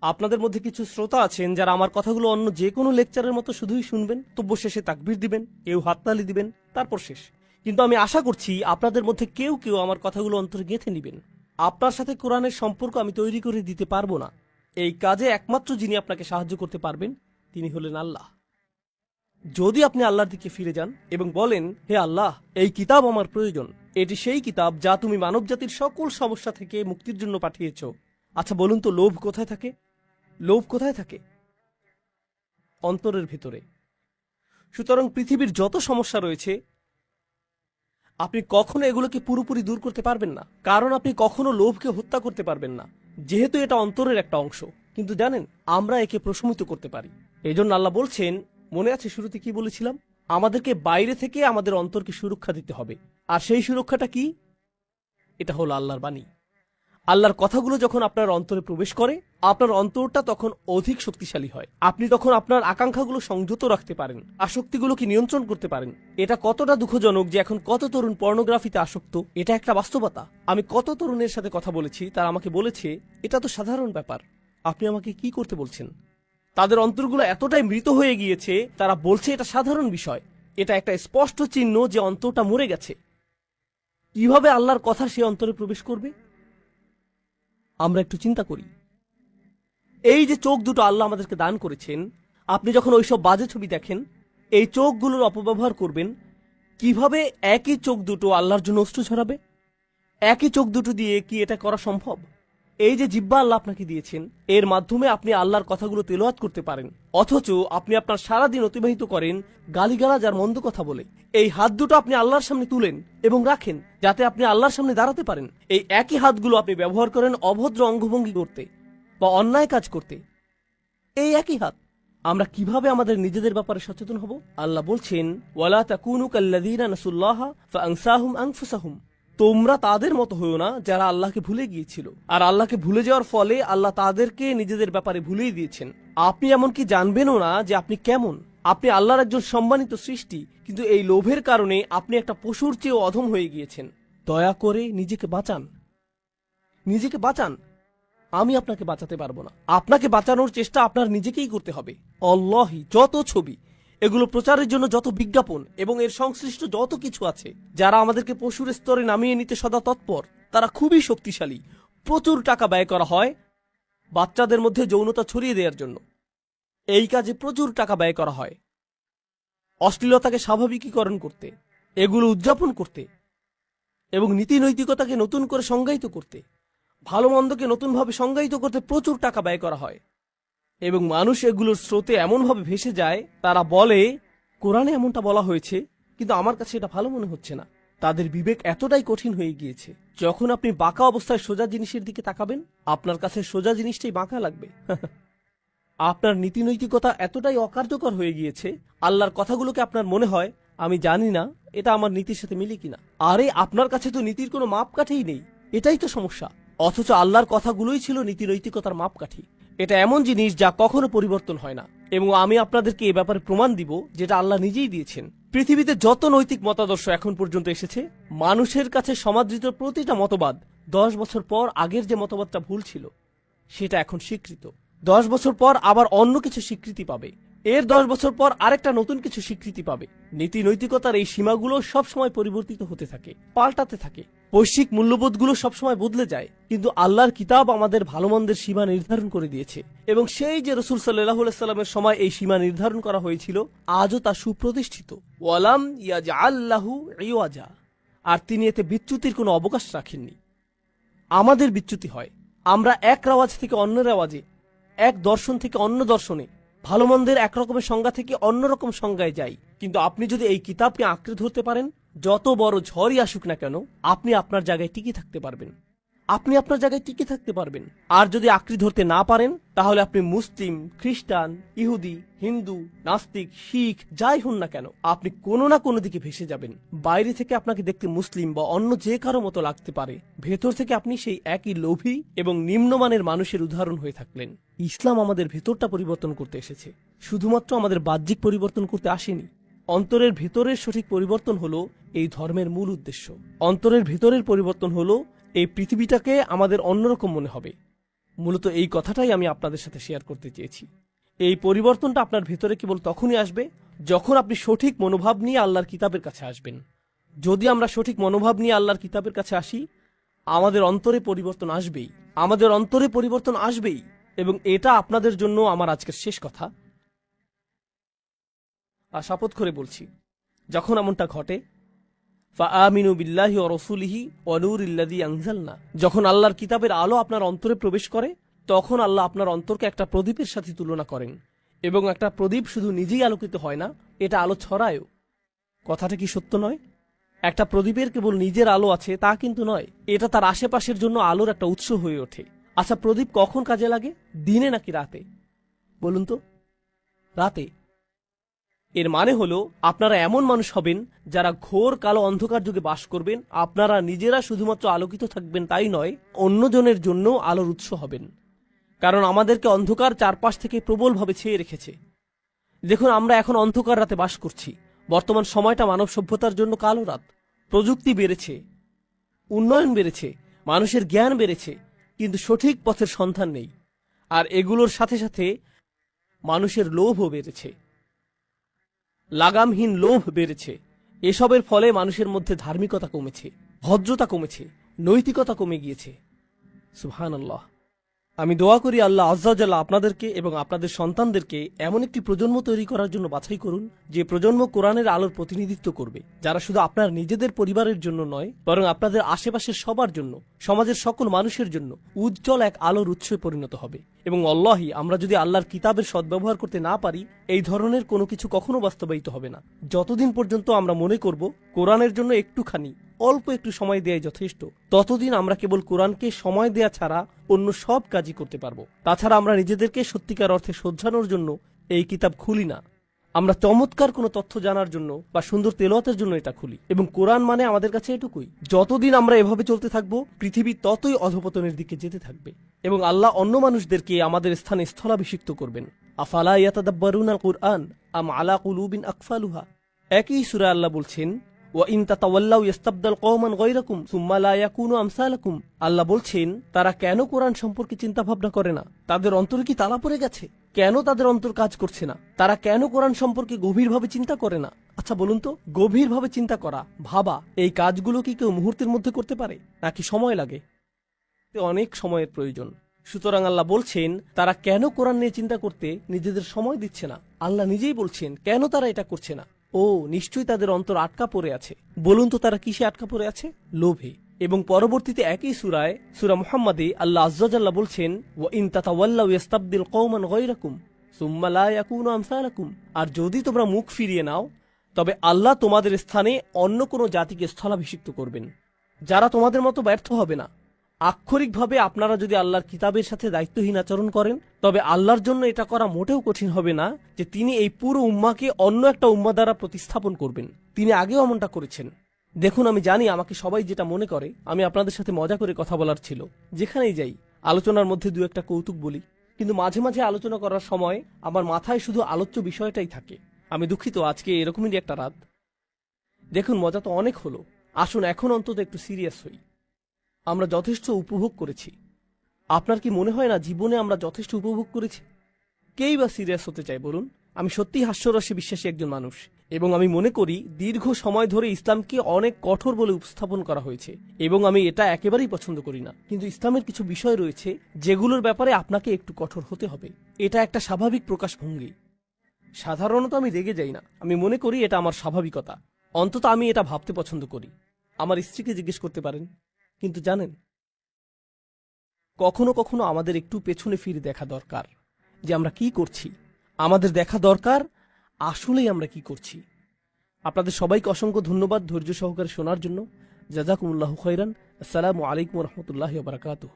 আপনাদের মধ্যে কিছু শ্রোতা আছেন যারা আমার কথাগুলো অন্য যে কোনো লেকচারের মতো শুধুই শুনবেন, তব্য শেষে তাকবীর দিবেন, কেউ হাততালি দিবেন, তারপর শেষ। কিন্তু আমি আশা করছি আপনাদের মধ্যে কেউ কেউ আমার কথাগুলো অন্তরে গেঁথে নেবেন। আপনার সাথে কোরআনের সম্পর্ক আমি তৈরি করে দিতে পারবো না। এই কাজে একমাত্র যিনি আপনাকে সাহায্য করতে পারবেন তিনি হলেন আল্লাহ। যদি আপনি আল্লাহর দিকে ফিরে যান এবং বলেন, হে আল্লাহ, এই কিতাব আমার প্রয়োজন, এটি সেই কিতাব যা তুমি মানবজাতির সকল সমস্যা থেকে মুক্তির জন্য পাঠিয়েছ। আচ্ছা বলুন তো, লোভ কোথায় থাকে? লোভ কোথায় থাকে? অন্তরের ভেতরে। সুতরাং পৃথিবীর যত সমস্যা রয়েছে আপনি কখনো এগুলোকে পুরোপুরি দূর করতে পারবেন না, কারণ আপনি কখনো লোভকে হত্যা করতে পারবেন না, যেহেতু এটা অন্তরের একটা অংশ। কিন্তু জানেন, আমরা একে প্রশমিত করতে পারি। এই জন্য আল্লাহ বলছেন, মনে আছে শুরুতে কি বলেছিলাম? আমাদেরকে বাইরে থেকে আমাদের অন্তরকে সুরক্ষা দিতে হবে। আর সেই সুরক্ষাটা কি? এটা হলো আল্লাহর বাণী। আল্লাহর কথাগুলো যখন আপনার অন্তরে প্রবেশ করে, আপনার অন্তরটা তখন অধিক শক্তিশালী হয়। আপনি তখন আপনার আকাঙ্ক্ষাগুলো সংযত রাখতে পারেন, আসক্তিগুলোকে নিয়ন্ত্রণ করতে পারেন। এটা কতটা দুঃখজনক যে এখন কত তরুণ পর্নোগ্রাফিতে আসক্ত। এটা একটা বাস্তবতা। আমি কত তরুণের সাথে কথা বলেছি, তারা আমাকে বলেছে এটা তো সাধারণ ব্যাপার, আপনি আমাকে কি করতে বলছেন? তাদের অন্তরগুলো এতটাই মৃত হয়ে গিয়েছে, তারা বলছে এটা সাধারণ বিষয়। এটা একটা স্পষ্ট চিহ্ন যে অন্তরটা মরে গেছে। কিভাবে আল্লাহর কথা সে অন্তরে প্রবেশ করবে? আমরা একটু চিন্তা করি। এই যে চোখ দুটো আল্লাহ আমাদেরকে দান করেছেন, আপনি যখন ওইসব বাজে ছবি দেখেন, এই চোখগুলোর অপব্যবহার করবেন। কিভাবে একই চোখ দুটো আল্লাহর জন্য অশ্রু ছড়াবে? একই চোখ দুটো দিয়ে কি এটা করা সম্ভব? এই যে জিহ্বা আল্লাহ আপনাকে দিয়েছেন, এর মাধ্যমে আপনি আল্লাহর কথাগুলো তেলাওয়াত করতে পারেন, অথচ আপনি আপনার সারাদিন অতিবাহিত করেন গালিগালাজ আর মন্দ কথা বলে। এই হাত দুটো আপনি আল্লাহর সামনে তুলেন এবং রাখেন যাতে আপনি আল্লাহর সামনে দাঁড়াতে পারেন। এই একই হাতগুলো আপনি ব্যবহার করেন অভদ্র অঙ্গভঙ্গি করতে বা অন্যায় কাজ করতে। এই একই হাত। আমরা কিভাবে আমাদের নিজেদের ব্যাপারে সচেতন হব? আল্লাহ বলছেন, ওয়ালা তাকুনু কাল্লাযীনা নাসুল্লাহা ফাআনসাহুম আনফুসাহুম। তোমরা তাদের মতো হইও না যারা আল্লাহকে ভুলে গিয়েছিল, আর আল্লাহকে ভুলে যাওয়ার ফলে আল্লাহ তাদেরকে নিজেদের ব্যাপারে ভুলেই দিয়েছেন। আপনি এমনকি জানবেনও না যে আপনি কেমন। আপনি আল্লাহর একজন সম্মানিত সৃষ্টি, কিন্তু এই লোভের কারণে আপনি একটা পশুর চেয়েও অধম হয়ে গিয়েছেন। দয়া করে নিজেকে বাঁচান, নিজেকে বাঁচান। আমি আপনাকে বাঁচাতে পারবো না। আপনাকে বাঁচানোর চেষ্টা আপনার নিজেকেই করতে হবে। অল্লাহি, যত ছবি, এগুলো প্রচারের জন্য যত বিজ্ঞাপন এবং এর সংশ্লিষ্ট যত কিছু আছে, যারা আমাদেরকে পশুর স্তরে নামিয়ে নিতে সদা তৎপর, তারা খুবই শক্তিশালী। প্রচুর টাকা ব্যয় করা হয় বাচ্চাদের মধ্যে যৌনতা ছড়িয়ে দেওয়ার জন্য। এই কাজে প্রচুর টাকা ব্যয় করা হয় অশ্লীলতাকে স্বাভাবিকীকরণ করতে, এগুলো উদযাপন করতে এবং নীতি নৈতিকতাকে নতুন করে সংজ্ঞায়িত করতে, ভালো মন্দকে নতুনভাবে সংজ্ঞায়িত করতে প্রচুর টাকা ব্যয় করা হয়। এবং মানুষ এগুলোর স্রোতে এমনভাবে ভেসে যায়, তারা বলে কোরআনে এমনটা বলা হয়েছে, কিন্তু আমার কাছে এটা ভালো মনে হচ্ছে না। তাদের বিবেক এতটাই কঠিন হয়ে গিয়েছে, যখন আপনি বাঁকা অবস্থায় সোজা জিনিসের দিকে তাকাবেন, আপনার কাছে সোজা জিনিসটাই বাঁকা লাগবে। আপনার নীতি নৈতিকতা এতটাই অকার্যকর হয়ে গিয়েছে, আল্লাহর কথাগুলোকে আপনার মনে হয় আমি জানি না এটা আমার নীতির সাথে মিলে কিনা। আরে আপনার কাছে তো নীতির কোনো মাপকাঠিই নেই, এটাই তো সমস্যা। অথচ আল্লাহর কথাগুলোই ছিল নীতি নৈতিকতার মাপকাঠি। এটা এমন জিনিস যা কখনো পরিবর্তন হয় না, এবং আমি আপনাদেরকে এ ব্যাপারে প্রমাণ দিব যেটা আল্লাহ নিজেই দিয়েছেন। পৃথিবীতে যত নৈতিক মতাদর্শ এখন পর্যন্ত এসেছে, মানুষের কাছে সমাদৃত প্রতিটা মতবাদ 10 বছর পর আগের যে মতবাদটা ভুল ছিল সেটা এখন স্বীকৃত। 10 বছর পর আবার অন্য কিছু স্বীকৃতি পাবে, এর 10 বছর পর আরেকটা নতুন কিছু স্বীকৃতি পাবে। নীতি নৈতিকতার এই সীমাগুলো সবসময় পরিবর্তিত হতে থাকে, পাল্টাতে থাকে। বৈশ্বিক মূল্যবোধগুলো সবসময় বদলে যায়, কিন্তু আল্লাহর কিতাব আমাদের ভালো মন্দের সীমা নির্ধারণ করে দিয়েছে, এবং সেই যে রাসূল সাল্লাল্লাহু আলাইহি সাল্লামের সময় এই সীমা নির্ধারণ করা হয়েছিল, আজও তা সুপ্রতিষ্ঠিত। ওয়ালাম ইয়াজআল লাহু ইওয়াজা। আর তিনি এতে বিচ্যুতির কোনো অবকাশ রাখেননি। আমাদের বিচ্যুতি হয়, আমরা এক রেওয়াজ থেকে অন্য রেওয়াজে, এক দর্শন থেকে অন্য দর্শনে, ভালো মন্দের একরকমের সংজ্ঞা থেকে অন্যরকম সংজ্ঞায় যাই। কিন্তু আপনি যদি এই কিতাবকে আঁকড়ে ধরতে পারেন, যত বড় ঝড়ই আসুক না কেন, আপনি আপনার জায়গায় টিকে থাকতে পারবেন। আপনি আপনার জায়গায় টিকে থাকতে পারবেন। আর যদি আঁকড়ে ধরতে না পারেন, তাহলে আপনি মুসলিম, খ্রিস্টান, ইহুদি, হিন্দু, নাস্তিক, শিখ যাই হন না কেন, আপনি কোনো না কোনো দিকে ভেসে যাবেন। বাইরে থেকে আপনাকে দেখতে মুসলিম বা অন্য যে কারো মতো লাগতে পারে, ভেতর থেকে আপনি সেই একই লোভী এবং নিম্নমানের মানুষের উদাহরণ হয়ে থাকলেন। ইসলাম আমাদের ভেতরটা পরিবর্তন করতে এসেছে, শুধুমাত্র আমাদের বাহ্যিক পরিবর্তন করতে আসেনি। অন্তরের ভেতরের সঠিক পরিবর্তন হলো এই ধর্মের মূল উদ্দেশ্য। অন্তরের ভেতরের পরিবর্তন হলো এই পৃথিবীটাকে আমাদের অন্যরকম মনে হবে, মূলত এই কথাটাই আমি আপনাদের সাথে শেয়ার করতে চেয়েছি। এই পরিবর্তনটা আপনার ভেতরে কেবল তখনই আসবে যখন আপনি সঠিক মনোভাব নিয়ে আল্লাহর কিতাবের কাছে আসবেন। যদি আমরা সঠিক মনোভাব নিয়ে আল্লাহর কিতাবের কাছে আসি, আমাদের অন্তরে পরিবর্তন আসবেই, আমাদের অন্তরে পরিবর্তন আসবেই। এবং এটা আপনাদের জন্য আমার আজকের শেষ কথা। আর শপথ করে বলছি, যখন এমনটা ঘটে, ফাআমিনু বিল্লাহি ওয়া রাসূলিহি ওয়া নূরিল্লাযী আনজালনা, যখন আল্লাহর কিতাবের আলো আপনার অন্তরে প্রবেশ করে, তখন আল্লাহ আপনার অন্তরকে একটা প্রদীপের সাথে তুলনা করেন। এবং একটা প্রদীপ শুধু নিজেই আলোকিত হয় না, এটা আলো ছড়ায়ও। কথাটা কি সত্য নয়? একটা প্রদীপের কেবল নিজের আলো আছে তা কিন্তু নয়, এটা তার আশেপাশের জন্য আলোর একটা উৎস হয়ে ওঠে। আচ্ছা, প্রদীপ কখন কাজে লাগে, দিনে নাকি রাতে? বলুন তো। রাতে। এর মানে হলো আপনারা এমন মানুষ হবেন যারা ঘোর কালো অন্ধকার যুগে বাস করবেন। আপনারা নিজেরা শুধুমাত্র আলোকিত থাকবেন তাই নয়, অন্যজনের জন্য আলোর উৎস হবেন। কারণ আমাদেরকে অন্ধকার চারপাশ থেকে প্রবলভাবে ছেয়ে রেখেছে। দেখুন, আমরা এখন অন্ধকার রাতে বাস করছি। বর্তমান সময়টা মানব সভ্যতার জন্য কালো রাত। প্রযুক্তি বেড়েছে, উন্নয়ন বেড়েছে, মানুষের জ্ঞান বেড়েছে, কিন্তু সঠিক পথের সন্ধান নেই। আর এগুলোর সাথে সাথে মানুষের লোভও বেড়েছে, লাগামহীন লোভ বেড়েছে। এসবের ফলে মানুষের মধ্যে ধার্মিকতা কমেছে, ভদ্রতা কমেছে, নৈতিকতা কমে গিয়েছে। সুবহানাল্লাহ। আমি দোয়া করি আল্লাহ আজ্জা ওয়া জাল্লা আপনাদেরকে এবং আপনাদের সন্তানদেরকে এমন একটি প্রজন্ম তৈরি করার জন্য বাছাই করুন, যে প্রজন্ম কোরআনের আলোর প্রতিনিধিত্ব করবে, যারা শুধু আপনার নিজেদের পরিবারের জন্য নয়, বরং আপনাদের আশেপাশের সবার জন্য, সমাজের সকল মানুষের জন্য উজ্জ্বল এক আলোর উৎসে পরিণত হবে। এবং আল্লাহি, আমরা যদি আল্লাহর কিতাবের সদ্ব্যবহার করতে না পারি, এই ধরনের কোনো কিছু কখনো বাস্তবায়িত হবে না। যতদিন পর্যন্ত আমরা মনে করব কোরআনের জন্য একটুখানি, অল্প একটু সময় দেয়াই যথেষ্ট, ততদিন আমরা কেবল কোরআনকে সময় দেয়া ছাড়া অন্য সব কাজই করতে পারবো। তাছাড়া আমরা নিজেদেরকে সত্যিকার অর্থে শোধরানোর জন্য এই কিতাব খুলি না। আমরা চমৎকার কোনো তথ্য জানার জন্য বা সুন্দর তেলাওয়াতের জন্য এটা খুলি। এবং কোরআন মানে আমাদের কাছে এটুকুই। যতদিন আমরা এভাবে চলতে থাকবো, পৃথিবী ততই অধপতনের দিকে যেতে থাকবে এবং আল্লাহ অন্য মানুষদেরকে আমাদের স্থানে স্থলাভিষিক্ত করবেন। আফালা ইয়াতাদাব্বারুনাল কুরআন আম আলা কুলুবিন আকফালুহা। একই সূরা আল্লাহ বলছেন, ওয়া ইন তাতাওয়াল্লাউ ইস্তাবদাল কওমান গায়রাকুম সুম্মা লা ইয়াকুনু আমসালাকুম। আল্লাহ বলছেন, তারা কেন কোরআন সম্পর্কে চিন্তা ভাবনা করে না? তাদের অন্তরে কি তালা পড়ে গেছে? কেন তাদের অন্তর কাজ করছে না? তারা কেন কোরআন সম্পর্কে গভীরভাবে চিন্তা করে না? আচ্ছা বলুন তো, গভীরভাবে চিন্তা করা, ভাবা, এই কাজগুলো কি কেউ মুহূর্তের মধ্যে করতে পারে, নাকি সময় লাগে? অনেক সময়ের প্রয়োজন। সুতরাং আল্লাহ বলছেন, তারা কেন কোরআন নিয়ে চিন্তা করতে নিজেদের সময় দিচ্ছে না? আল্লাহ নিজেই বলছেন কেন তারা এটা করছে না। ও, নিশ্চয়ই তাদের অন্তর আটকা পড়ে আছে। বলুন তো, তারা কিসে আটকা পড়ে আছে? লোভে। এবং পরবর্তীতে একই সূরায়, সূরা মুহাম্মাদে আল্লাহ আজ্জা ওয়া জাল্লা বলছেন, ওয়া ইন তাতাওয়াল্লাউ ইস্তাবদিল কওমান গায়রাকুম সুম্মা লা ইয়াকুনু আমসালাকুম। আর যদি তোমরা মুখ ফিরিয়ে নাও, তবে আল্লাহ তোমাদের স্থানে অন্য কোনো জাতিকে স্থলাভিষিক্ত করবেন, যারা তোমাদের মতো ব্যর্থ হবে না। আক্ষরিকভাবে আপনারা যদি আল্লাহর কিতাবের সাথে দায়িত্বহীন আচরণ করেন, তবে আল্লাহর জন্য এটা করা মোটেও কঠিন হবে না যে তিনি এই পুরো উম্মাকে অন্য একটা উম্মা দ্বারা প্রতিস্থাপন করবেন। তিনি আগেও এমনটা করেছেন। দেখুন, আমি জানি আমাকে সবাই যেটা মনে করে, আমি আপনাদের সাথে মজা করে কথা বলার ছিল। যেখানেই যাই আলোচনার মধ্যে দু একটা কৌতুক বলি, কিন্তু মাঝে মাঝে আলোচনা করার সময় আমার মাথায় শুধু আলোচ্য বিষয়টাই থাকে। আমি দুঃখিত, আজকে এরকমই একটা রাত। দেখুন, মজা তো অনেক হলো, আসুন এখন অন্তত একটু সিরিয়াস হই। আমরা যথেষ্ট উপভোগ করেছি। আপনার কি মনে হয় না জীবনে আমরা যথেষ্ট উপভোগ করেছি? কেই বা সিরিয়াস হতে চাই বলুন? আমি সত্যি হাস্যরসে বিশ্বাসী একজন মানুষ, এবং আমি মনে করি দীর্ঘ সময় ধরে ইসলামকে অনেক কঠোর বলে উপস্থাপন করা হয়েছে, এবং আমি এটা একেবারেই পছন্দ করি না। কিন্তু ইসলামের কিছু বিষয় রয়েছে যেগুলোর ব্যাপারে আপনাকে একটু কঠোর হতে হবে। এটা একটা স্বাভাবিক প্রকাশভঙ্গি। সাধারণত আমি রেগে যাই না, আমি মনে করি এটা আমার স্বাভাবিকতা। অন্তত আমি এটা ভাবতে পছন্দ করি। আমার স্ত্রীকে জিজ্ঞেস করতে পারেন। কিন্তু জানেন, কখনো কখনো আমাদের একটু পেছনে ফিরে দেখা দরকার যে আমরা কি করছি। আমাদের দেখা দরকার আসলেই আমরা কি করছি। আপনাদের সবাইকে অসংখ্য ধন্যবাদ ধৈর্য সহকারে শোনার জন্য। জাযাকুমুল্লাহু খাইরান। আসসালামু আলাইকুম ওয়া রাহমাতুল্লাহি ওয়া বারাকাতুহু।